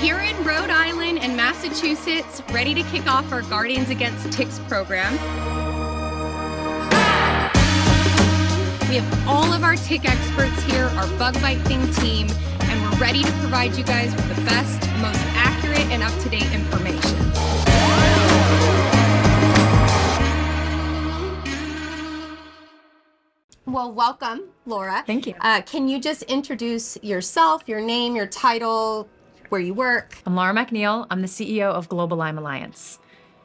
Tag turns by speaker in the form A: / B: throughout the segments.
A: Here in Rhode Island and Massachusetts, ready to kick off our Guardians Against Ticks program. We have all of our tick experts here, our bug bite thing team, and we're ready to provide you guys with the best, most accurate, and up-to-date information. Well, welcome, Laura.
B: Thank you.
A: Can you just introduce yourself, your name, your title, where you work?
B: I'm Laura MacNeill. I'm the CEO of Global Lyme Alliance.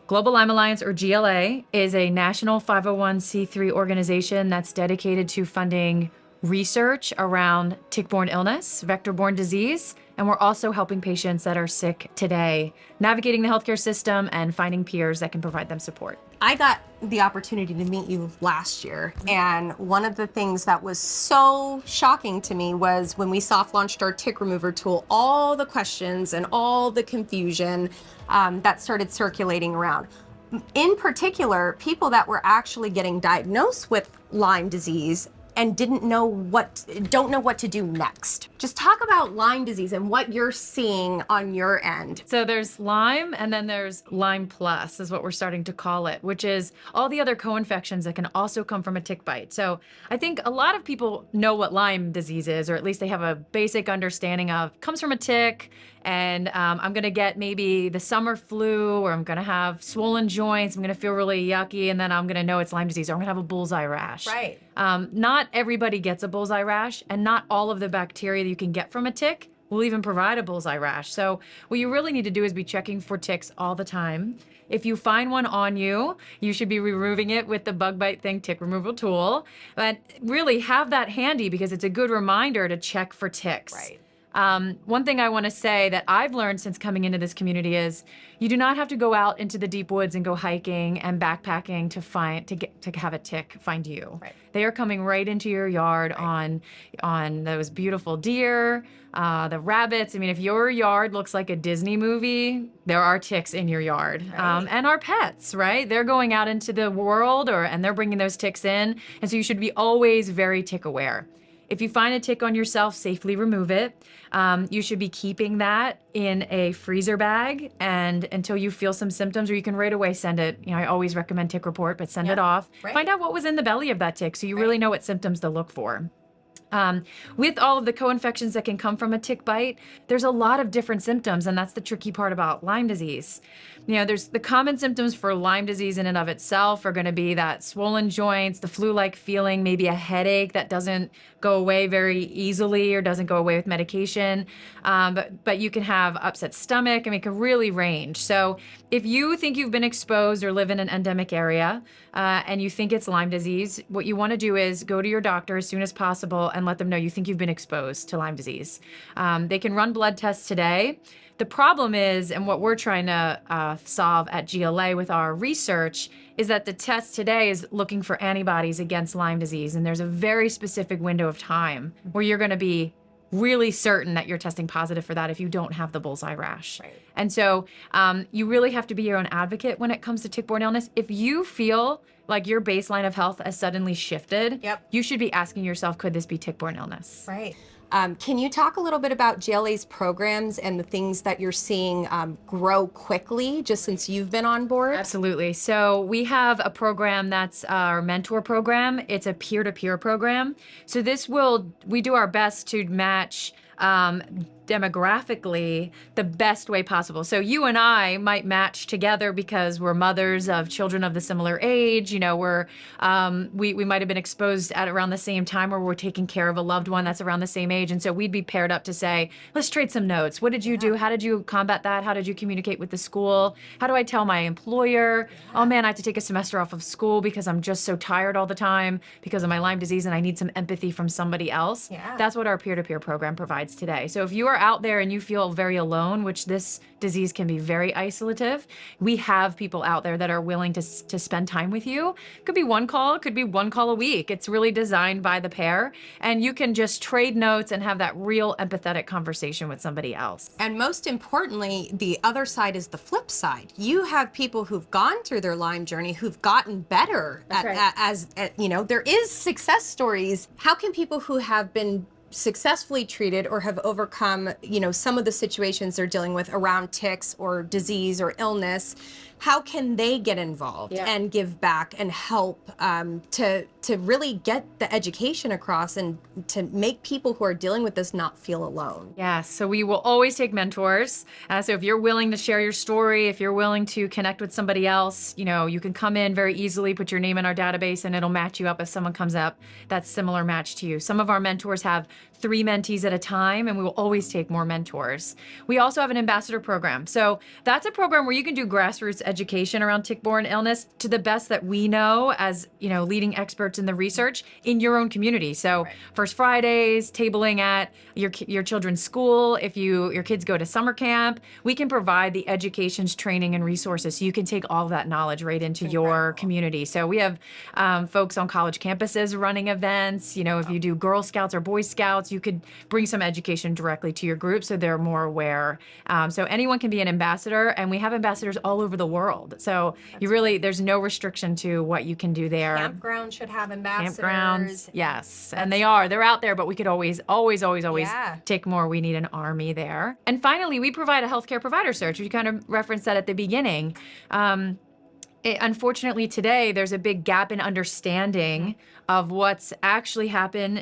B: Global Lyme Alliance, or GLA, is a national 501c3 organization that's dedicated to funding research around tick-borne illness, vector-borne disease, and we're also helping patients that are sick today, navigating the healthcare system and finding peers that can provide them support.
A: I got the opportunity to meet you last year, and one of the things that was so shocking to me was when we soft launched our tick remover tool, all the questions and all the confusion that started circulating around. In particular, people that were actually getting diagnosed with Lyme disease and don't know what to do next. Just talk about Lyme disease and what you're seeing on your end.
B: So there's Lyme, and then there's Lyme Plus is what we're starting to call it, which is all the other co-infections that can also come from a tick bite. So I think a lot of people know what Lyme disease is, or at least they have a basic understanding of, comes from a tick, and I'm gonna get maybe the summer flu, or I'm gonna have swollen joints, I'm gonna feel really yucky, and then I'm gonna know it's Lyme disease, or I'm gonna have a bullseye rash.
A: Right.
B: Not everybody gets a bullseye rash, and not all of the bacteria that you can get from a tick will even provide a bullseye rash. So what you really need to do is be checking for ticks all the time. If you find one on you, you should be removing it with the Bug Bite Thing tick removal tool. But really have that handy because it's a good reminder to check for ticks.
A: Right.
B: One thing I want to say that I've learned since coming into this community is you do not have to go out into the deep woods and go hiking and backpacking to have a tick find you.
A: Right.
B: They are coming right into your yard on those beautiful deer, the rabbits. I mean, if your yard looks like a Disney movie, there are ticks in your yard.
A: Right.
B: And our pets, right? They're going out into the world and they're bringing those ticks in. And so you should be always very tick aware. If you find a tick on yourself, safely remove it. You should be keeping that in a freezer bag and until you feel some symptoms, or you can right away send it. I always recommend tick report, but send it off.
A: Right.
B: Find out what was in the belly of that tick so you really know what symptoms to look for. With all of the co-infections that can come from a tick bite, there's a lot of different symptoms, and that's the tricky part about Lyme disease. There's the common symptoms for Lyme disease in and of itself are going to be that swollen joints, the flu-like feeling, maybe a headache that doesn't go away very easily or doesn't go away with medication. But you can have upset stomach. I mean, it can really range. So if you think you've been exposed or live in an endemic area and you think it's Lyme disease, what you want to do is go to your doctor as soon as possible and let them know you think you've been exposed to Lyme disease. They can run blood tests today. The problem is, and what we're trying to solve at GLA with our research, is that the test today is looking for antibodies against Lyme disease, and there's a very specific window of time where you're going to be really certain that you're testing positive for that if you don't have the bullseye rash.
A: Right.
B: And so you really have to be your own advocate when it comes to tick-borne illness. If you feel like your baseline of health has suddenly shifted, you should be asking yourself, could this be tick-borne illness?
A: Right. Can you talk a little bit about GLA's programs and the things that you're seeing grow quickly just since you've been on board?
B: Absolutely. So we have a program that's our mentor program. It's a peer-to-peer program. So we do our best to match demographically the best way possible. So you and I might match together because we're mothers of children of the similar age. We might have been exposed at around the same time, or we're taking care of a loved one that's around the same age. And so we'd be paired up to say, let's trade some notes. What did you do? How did you combat that? How did you communicate with the school? How do I tell my employer? Oh man, I have to take a semester off of school because I'm just so tired all the time because of my Lyme disease and I need some empathy from somebody else.
A: Yeah.
B: That's what our peer-to-peer program provides today. So if you are out there and you feel very alone, which this disease can be very isolative, we have people out there that are willing to spend time with you. It could be one call, it could be one call a week. It's really designed by the pair, and you can just trade notes and have that real empathetic conversation with somebody else.
A: And most importantly, the other side is the flip side. You have people who've gone through their Lyme journey who've gotten better.
B: That's right.
A: There is success stories. How can people who have been successfully treated or have overcome, some of the situations they're dealing with around ticks or disease or illness, how can they get involved and give back and help to really get the education across and to make people who are dealing with this not feel alone?
B: Yes, so we will always take mentors. So if you're willing to share your story, if you're willing to connect with somebody else, you can come in very easily, put your name in our database, and it'll match you up if someone comes up that's similar match to you. Some of our mentors have 3 mentees at a time, and we will always take more mentors. We also have an ambassador program. So that's a program where you can do grassroots education around tick-borne illness to the best that we know as, leading experts in the research in your own community. So First Fridays, tabling at your children's school, if your kids go to summer camp, we can provide the educations, training, and resources so you can take all of that knowledge right into your community. So we have folks on college campuses running events. If you do Girl Scouts or Boy Scouts, you could bring some education directly to your group so they're more aware. So anyone can be an ambassador, and we have ambassadors all over the world. So there's no restriction to what you can do there.
A: Campgrounds should have ambassadors.
B: Campgrounds, yes. And they're out there, but we could always take more. We need an army there. And finally, we provide a healthcare provider search. We kind of referenced that at the beginning. Unfortunately, today, there's a big gap in understanding of what's actually happening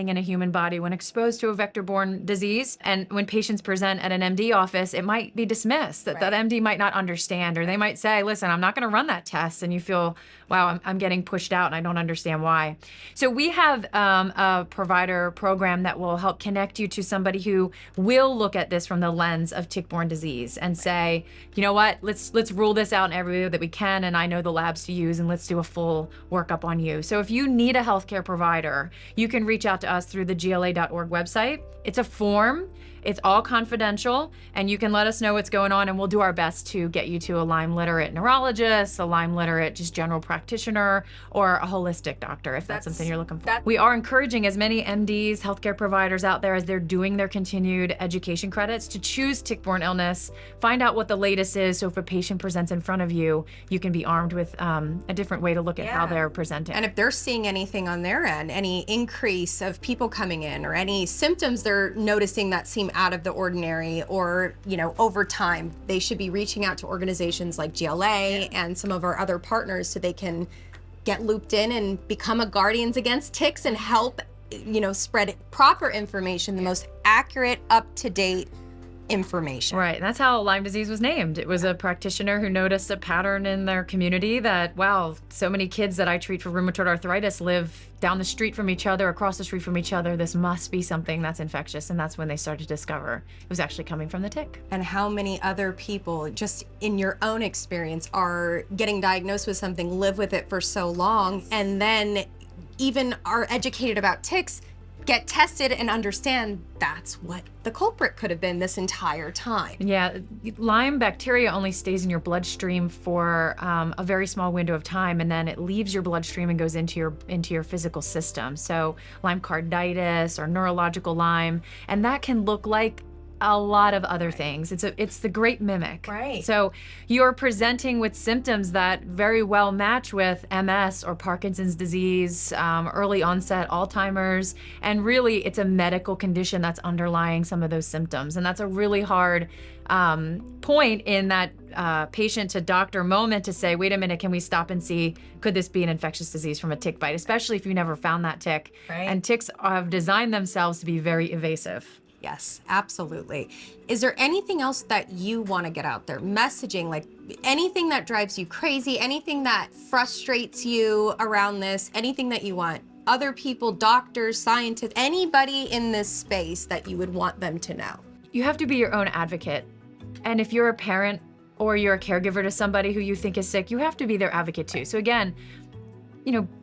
B: in a human body when exposed to a vector-borne disease. And when patients present at an MD office, it might be dismissed. That MD might not understand, or they might say, listen, I'm not going to run that test. And you feel, wow, I'm getting pushed out and I don't understand why. So we have a provider program that will help connect you to somebody who will look at this from the lens of tick-borne disease and say, you know what, let's rule this out in every way that we can, and I know the labs to use, and let's do a full workup on you. So if you need a healthcare provider, you can reach out to us through the gla.org website. It's a form. It's all confidential, and you can let us know what's going on, and we'll do our best to get you to a Lyme literate neurologist, a Lyme literate just general practitioner, or a holistic doctor if that's something you're looking for. We are encouraging as many MDs, healthcare providers out there as they're doing their continued education credits to choose tick-borne illness, find out what the latest is, so if a patient presents in front of you, you can be armed with a different way to look at how they're presenting.
A: And if they're seeing anything on their end, any increase of people coming in or any symptoms they're noticing that seem out of the ordinary, or over time, they should be reaching out to organizations like GLA and some of our other partners so they can get looped in and become a Guardians Against Ticks and help spread proper information, the most accurate, up-to-date information.
B: Right, and that's how Lyme disease was named. It was a practitioner who noticed a pattern in their community that, wow, so many kids that I treat for rheumatoid arthritis live down the street from each other, across the street from each other. This must be something that's infectious, and that's when they started to discover it was actually coming from the tick.
A: And how many other people, just in your own experience, are getting diagnosed with something, live with it for so long, and then even are educated about ticks, get tested and understand that's what the culprit could have been this entire time.
B: Yeah, Lyme bacteria only stays in your bloodstream for a very small window of time, and then it leaves your bloodstream and goes into your physical system. So Lyme carditis or neurological Lyme, and that can look like a lot of other things. It's the great mimic.
A: Right.
B: So you're presenting with symptoms that very well match with MS or Parkinson's disease, early onset Alzheimer's, and really it's a medical condition that's underlying some of those symptoms. And that's a really hard point in that patient to doctor moment to say, wait a minute, can we stop and see, could this be an infectious disease from a tick bite, especially if you never found that tick.
A: Right.
B: And ticks have designed themselves to be very evasive.
A: Yes, absolutely. Is there anything else that you want to get out there? Messaging, like anything that drives you crazy, anything that frustrates you around this, anything that you want other people, doctors, scientists, anybody in this space that you would want them to know?
B: You have to be your own advocate. And if you're a parent or you're a caregiver to somebody who you think is sick, you have to be their advocate too. So again,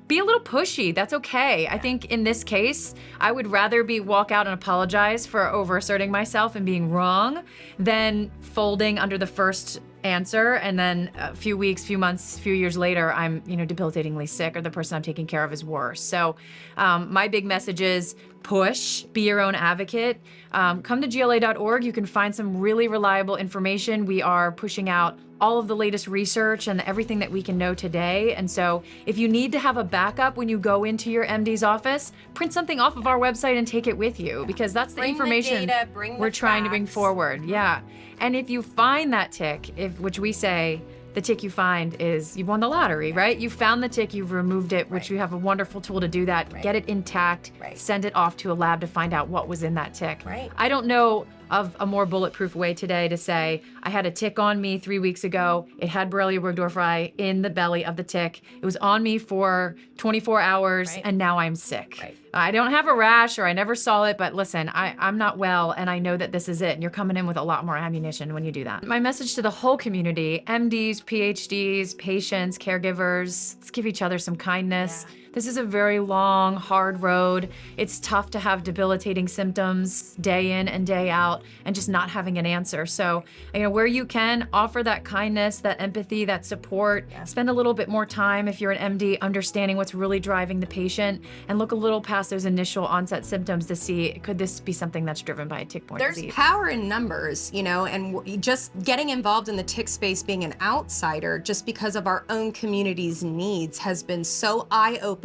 B: be a little pushy. That's okay. I think in this case, I would rather walk out and apologize for over-asserting myself and being wrong than folding under the first answer, and then a few weeks, few months, few years later, I'm debilitatingly sick, or the person I'm taking care of is worse. So my big message is push, be your own advocate. Come to GLA.org. You can find some really reliable information. We are pushing out all of the latest research and everything that we can know today. And so if you need to have a backup when you go into your MD's office, print something off of our website and take it with you, because that's the information
A: the data,
B: we're trying to bring forward. Yeah. And if you find that tick, which we say, the tick you find is you've won the lottery, right? You found the tick, you've removed it, which we have a wonderful tool to do that. Get it intact, send it off to a lab to find out what was in that tick. I don't know of a more bulletproof way today to say, I had a tick on me 3 weeks ago. It had Borrelia burgdorferi in the belly of the tick. It was on me for 24 hours and now I'm sick. I don't have a rash or I never saw it, but listen, I'm not well and I know that this is it. And you're coming in with a lot more ammunition when you do that. My message to the whole community, MDs, PhDs, patients, caregivers, let's give each other some kindness. This is a very long, hard road. It's tough to have debilitating symptoms day in and day out and just not having an answer. So, where you can, offer that kindness, that empathy, that support. Spend a little bit more time if you're an MD understanding what's really driving the patient, and look a little past those initial onset symptoms to see, could this be something that's driven by a tick-borne disease?
A: There's power in numbers, and just getting involved in the tick space, being an outsider, just because of our own community's needs, has been so eye-opening.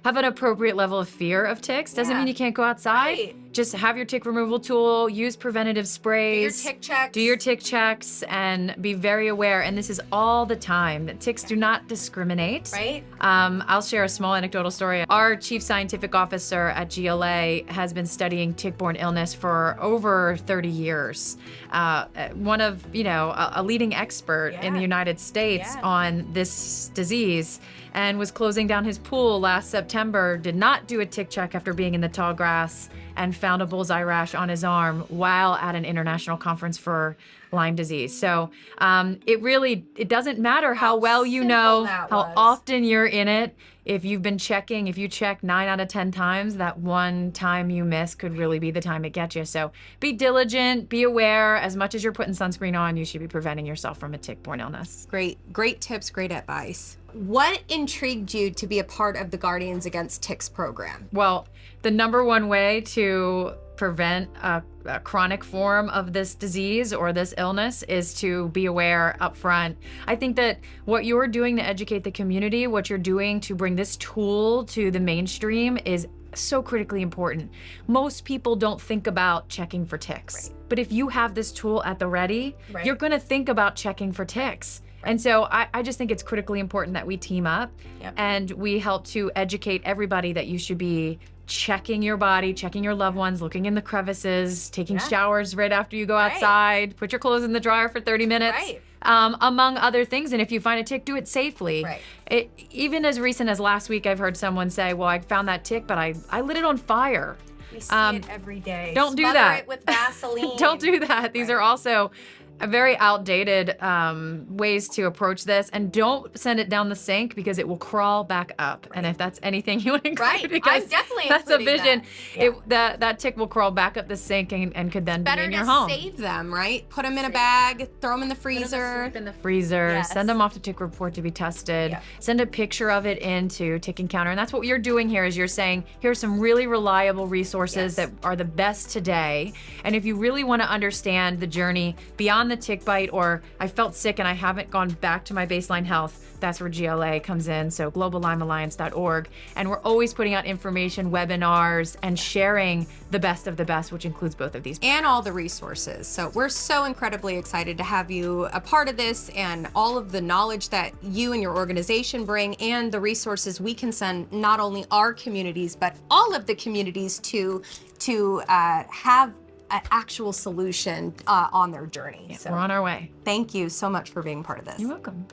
B: Have an appropriate level of fear of ticks. Doesn't mean you can't go outside. Just have your tick removal tool, use preventative sprays. Do your tick checks and be very aware. And this is all the time. That ticks do not discriminate. I'll share a small anecdotal story. Our chief scientific officer at GLA has been studying tick-borne illness for over 30 years. One of, a leading expert in the United States on this disease, and was closing down his pool last September, did not do a tick check after being in the tall grass, and found a bullseye rash on his arm while at an international conference for Lyme disease. So it doesn't matter how well you know, how often you're in it. If you've been checking, if you check 9 out of 10 times, that one time you miss could really be the time it gets you. So be diligent, be aware. As much as you're putting sunscreen on, you should be preventing yourself from a tick-borne illness.
A: Great tips, great advice. What intrigued you to be a part of the Guardians Against Ticks program?
B: Well, the number one way to prevent a chronic form of this disease or this illness is to be aware up front. I think that what you're doing to educate the community, what you're doing to bring this tool to the mainstream is so critically important. Most people don't think about checking for ticks, but if you have this tool at the ready, you're going to think about checking for ticks. And so I just think it's critically important that we team up and we help to educate everybody that you should be checking your body, checking your loved ones, looking in the crevices, taking showers right after you go outside, put your clothes in the dryer for 30 minutes, among other things. And if you find a tick, do it safely. Even as recent as last week, I've heard someone say, well, I found that tick, but I lit it on fire.
A: We see it every day.
B: Don't do that.
A: It with Vaseline.
B: Don't do that. These are also very outdated ways to approach this, and don't send it down the sink because it will crawl back up. And if that's anything you want to include, because
A: I'm definitely
B: that's a vision,
A: that.
B: That tick will crawl back up the sink and could then be in your
A: better
B: home.
A: to save them, right? Put them in a bag, throw them in the freezer.
B: In the freezer. Send them off to Tick Report to be tested. Send a picture of it into Tick Encounter. And that's what you're doing here, is you're saying, here's some really reliable resources that are the best today. And if you really want to understand the journey beyond the tick bite, or I felt sick and I haven't gone back to my baseline health, that's where GLA comes in. So globallymealliance.org. And we're always putting out information, webinars, and sharing the best of the best, which includes both of these.
A: And all the resources. So we're so incredibly excited to have you a part of this, and all of the knowledge that you and your organization bring, and the resources we can send not only our communities, but all of the communities to have an actual solution on their journey.
B: So we're on our way.
A: Thank you so much for being part of this.
B: You're welcome.